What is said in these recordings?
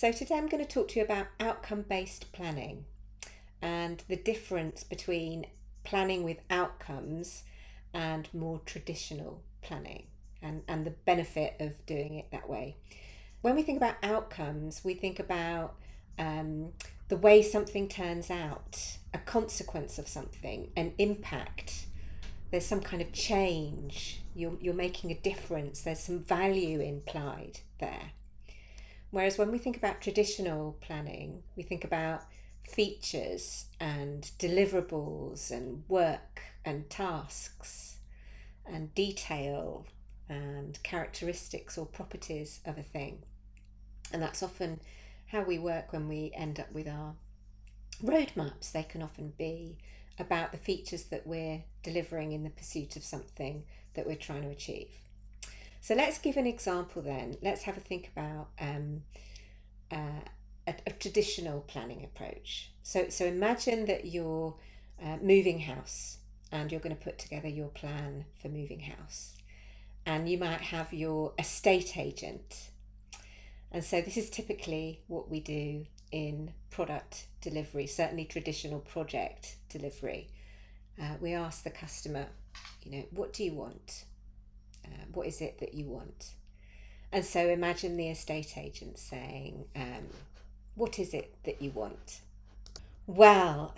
So today I'm going to talk to you about outcome-based planning and the difference between planning with outcomes and more traditional planning and the benefit of doing it that way. When we think about outcomes, we think about the way something turns out, a consequence of something, an impact. There's some kind of change. You're making a difference. There's some value implied there. Whereas when we think about traditional planning, we think about features and deliverables and work and tasks and detail and characteristics or properties of a thing. And that's often how we work when we end up with our roadmaps. They can often be about the features that we're delivering in the pursuit of something that we're trying to achieve. So let's give an example then. Let's have a think about a traditional planning approach. So imagine that you're moving house and you're going to put together your plan for moving house. And you might have your estate agent. And so this is typically what we do in product delivery, certainly traditional project delivery. We ask the customer, what do you want? What is it that you want? And so imagine the estate agent saying, what is it that you want? Well,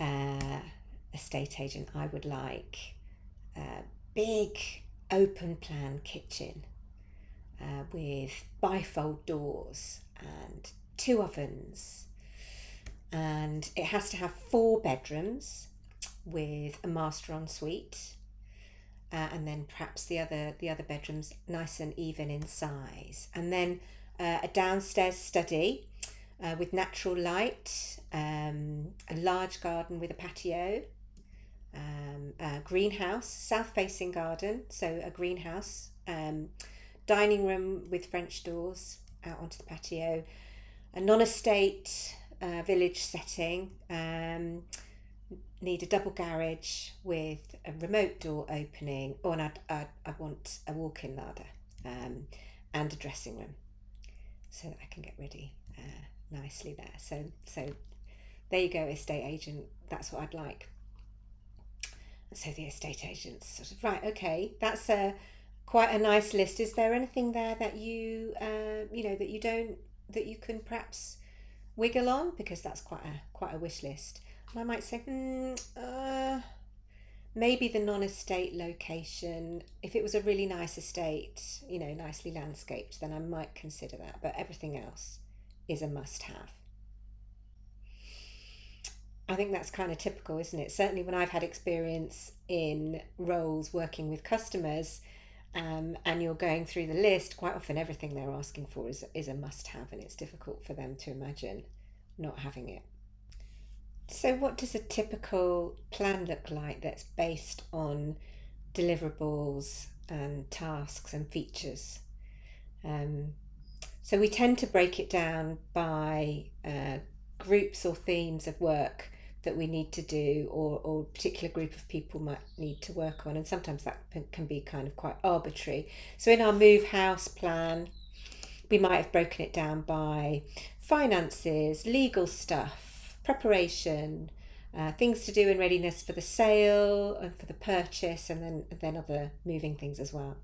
estate agent, I would like a big open plan kitchen with bifold doors and 2 ovens. And it has to have 4 bedrooms with a master ensuite. And then perhaps the other bedrooms nice and even in size. And then a downstairs study with natural light, a large garden with a patio, a greenhouse, south-facing garden, so a greenhouse, dining room with French doors out onto the patio, a non-estate village setting. Need a double garage with a remote door opening, and I want a walk-in larder and a dressing room so that I can get ready nicely there. So there you go, estate agent, that's what I'd like. So the estate agent's sort of, right, okay, that's quite a nice list. Is there anything there that you that you can perhaps wiggle on, because that's quite a wish list? And I might say, maybe the non-estate location. If it was a really nice estate, nicely landscaped, then I might consider that. But everything else is a must-have. I think that's kind of typical, isn't it? Certainly when I've had experience in roles working with customers, and you're going through the list, quite often everything they're asking for is a must-have, and it's difficult for them to imagine not having it. So what does a typical plan look like that's based on deliverables and tasks and features? So we tend to break it down by groups or themes of work that we need to do, or a particular group of people might need to work on, and sometimes that can be kind of quite arbitrary. So in our move house plan, we might have broken it down by finances, legal stuff, preparation, things to do in readiness for the sale and for the purchase, and then other moving things as well.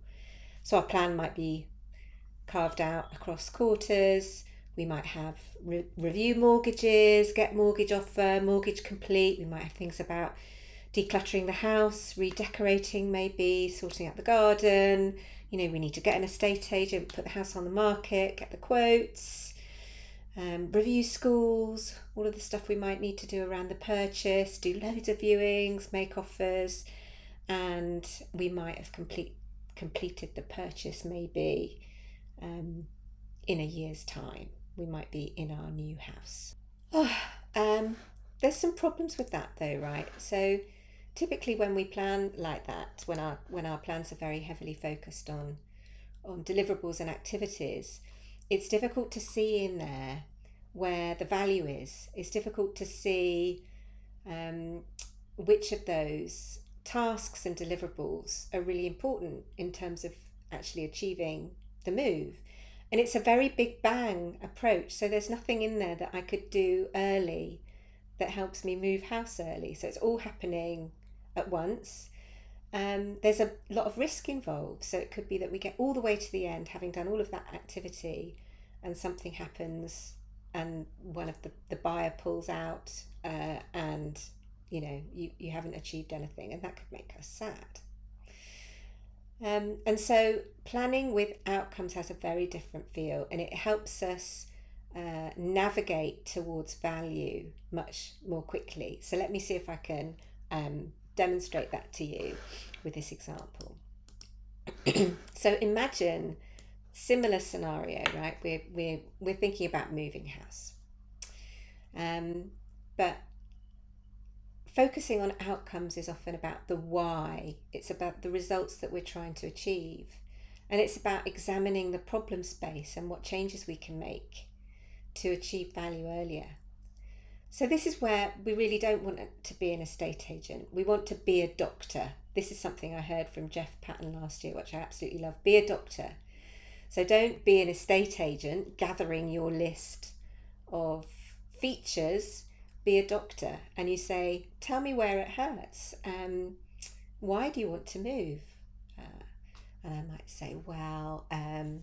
So our plan might be carved out across quarters. We might have review mortgages, get mortgage offer, mortgage complete. We might have things about decluttering the house, redecorating maybe, sorting out the garden. We need to get an estate agent, put the house on the market, get the quotes, review schools, all of the stuff we might need to do around the purchase, do loads of viewings, make offers, and we might have completed the purchase maybe in a year's time. We might be in our new house. There's some problems with that though, right? So typically when we plan like that, when our plans are very heavily focused on deliverables and activities, it's difficult to see in there where the value is. It's difficult to see which of those tasks and deliverables are really important in terms of actually achieving the move. And it's a very big bang approach. So there's nothing in there that I could do early that helps me move house early. So it's all happening at once. There's a lot of risk involved. So it could be that we get all the way to the end, having done all of that activity, and something happens and one of the buyer pulls out, and you haven't achieved anything, and that could make us sad. And so planning with outcomes has a very different feel, and it helps us navigate towards value much more quickly. So let me see if I can demonstrate that to you with this example. So imagine similar scenario, right? We're thinking about moving house, but focusing on outcomes is often about the why. It's about the results that we're trying to achieve, and it's about examining the problem space and what changes we can make to achieve value earlier. So this is where we really don't want to be an estate agent. We want to be a doctor. This is something I heard from Jeff Patton last year, which I absolutely love. Be a doctor. So don't be an estate agent gathering your list of features. Be a doctor, and you say, tell me where it hurts. Why do you want to move? And I might say, well, I'd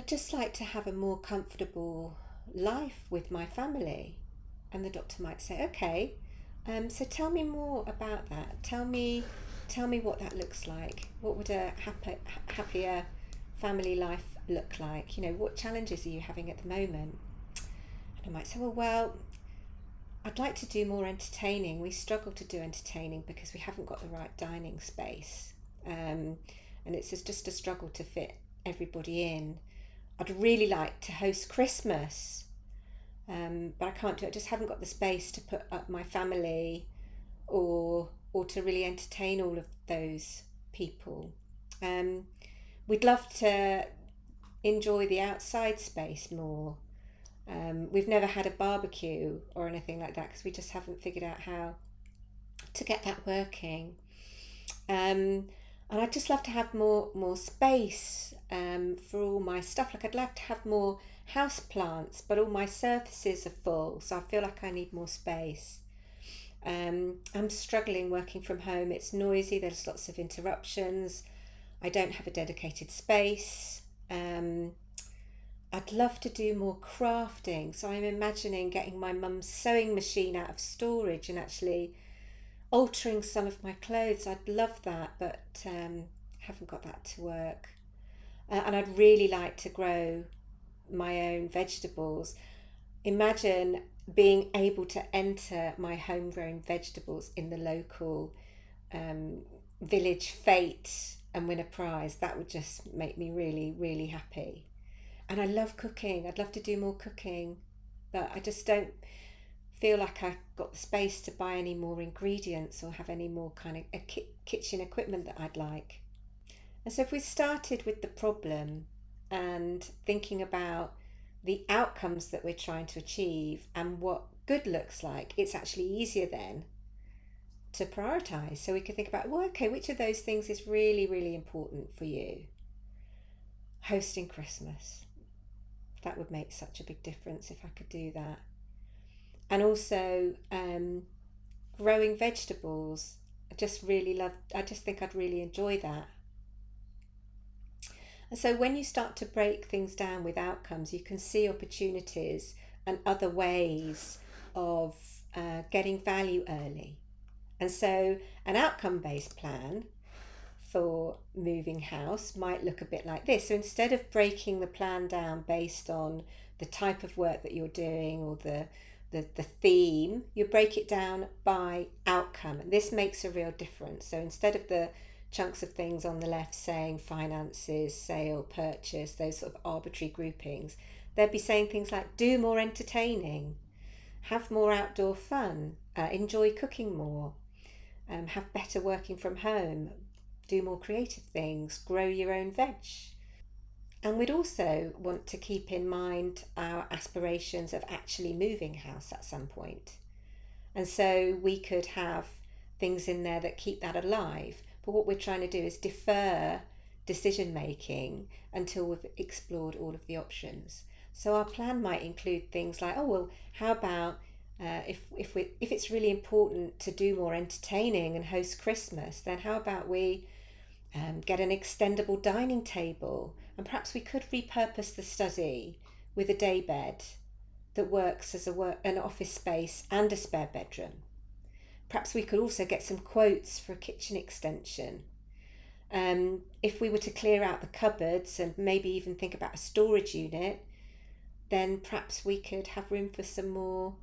just like to have a more comfortable life with my family. And the doctor might say, okay, so tell me more about that. Tell me what that looks like. What would a happier family life look like? What challenges are you having at the moment? And I might say, well, I'd like to do more entertaining. We struggle to do entertaining because we haven't got the right dining space, and it's just a struggle to fit everybody in. I'd really like to host Christmas, but I can't do it. I just haven't got the space to put up my family or to really entertain all of those people. We'd love to enjoy the outside space more. We've never had a barbecue or anything like that because we just haven't figured out how to get that working. And I'd just love to have more space for all my stuff. Like I'd like to have more house plants, but all my surfaces are full, so I feel like I need more space. I'm struggling working from home. It's noisy, there's lots of interruptions. I don't have a dedicated space. I'd love to do more crafting. So I'm imagining getting my mum's sewing machine out of storage and actually altering some of my clothes. I'd love that, but haven't got that to work. And I'd really like to grow my own vegetables. Imagine being able to enter my homegrown vegetables in the local village fete and win a prize. That would just make me really, really happy. And I love cooking. I'd love to do more cooking, but I just don't feel like I've got the space to buy any more ingredients or have any more kind of kitchen equipment that I'd like. And so if we started with the problem and thinking about the outcomes that we're trying to achieve and what good looks like, it's actually easier then to prioritize. So we could think about, well, okay, which of those things is really, really important for you? Hosting Christmas. That would make such a big difference if I could do that. And also growing vegetables. I just think I'd really enjoy that. And so when you start to break things down with outcomes, you can see opportunities and other ways of getting value early. And so an outcome-based plan for moving house might look a bit like this. So instead of breaking the plan down based on the type of work that you're doing or the theme, you break it down by outcome. And this makes a real difference. So instead of the chunks of things on the left saying finances, sale, purchase, those sort of arbitrary groupings, they'd be saying things like do more entertaining, have more outdoor fun, enjoy cooking more, have better working from home, do more creative things, grow your own veg. And we'd also want to keep in mind our aspirations of actually moving house at some point. And so we could have things in there that keep that alive. But what we're trying to do is defer decision making until we've explored all of the options. So our plan might include things like, oh well, how about if it's really important to do more entertaining and host Christmas, then how about we get an extendable dining table, and perhaps we could repurpose the study with a day bed that works as an office space and a spare bedroom. Perhaps we could also get some quotes for a kitchen extension. If we were to clear out the cupboards and maybe even think about a storage unit, then perhaps we could have room for some more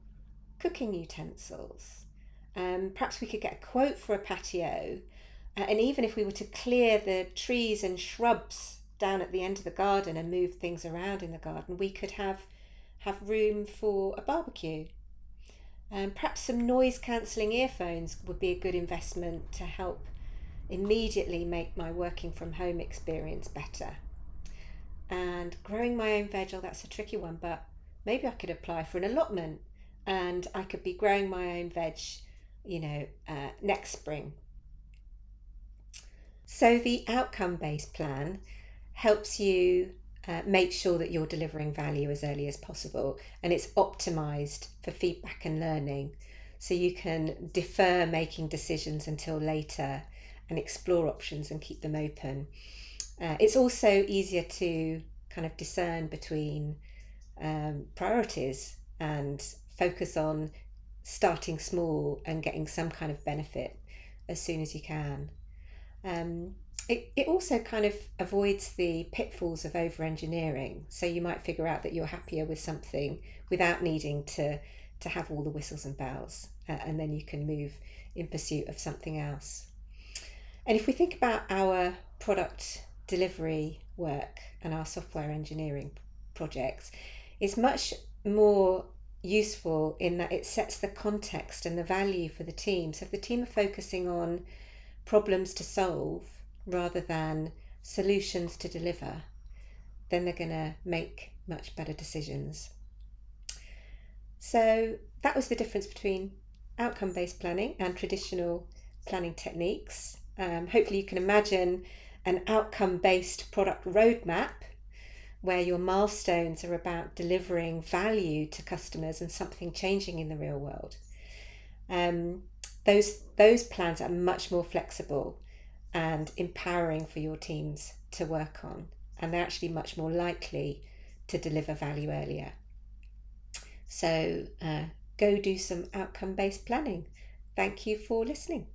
cooking utensils. Perhaps we could get a quote for a patio, and even if we were to clear the trees and shrubs down at the end of the garden and move things around in the garden, we could have room for a barbecue. Perhaps some noise cancelling earphones would be a good investment to help immediately make my working from home experience better. And growing my own veg, oh, that's a tricky one, but maybe I could apply for an allotment and I could be growing my own veg, next spring. So the outcome-based plan helps you make sure that you're delivering value as early as possible, and it's optimised for feedback and learning, so you can defer making decisions until later and explore options and keep them open. It's also easier to kind of discern between priorities and focus on starting small and getting some kind of benefit as soon as you can. It also kind of avoids the pitfalls of over engineering. So you might figure out that you're happier with something without needing to have all the whistles and bells, and then you can move in pursuit of something else. And if we think about our product delivery work and our software engineering projects, it's much more useful in that it sets the context and the value for the team. So if the team are focusing on problems to solve rather than solutions to deliver, then they're going to make much better decisions. So that was the difference between outcome-based planning and traditional planning techniques. Hopefully you can imagine an outcome-based product roadmap where your milestones are about delivering value to customers and something changing in the real world. Those plans are much more flexible and empowering for your teams to work on, and they're actually much more likely to deliver value earlier. So go do some outcome-based planning. Thank you for listening.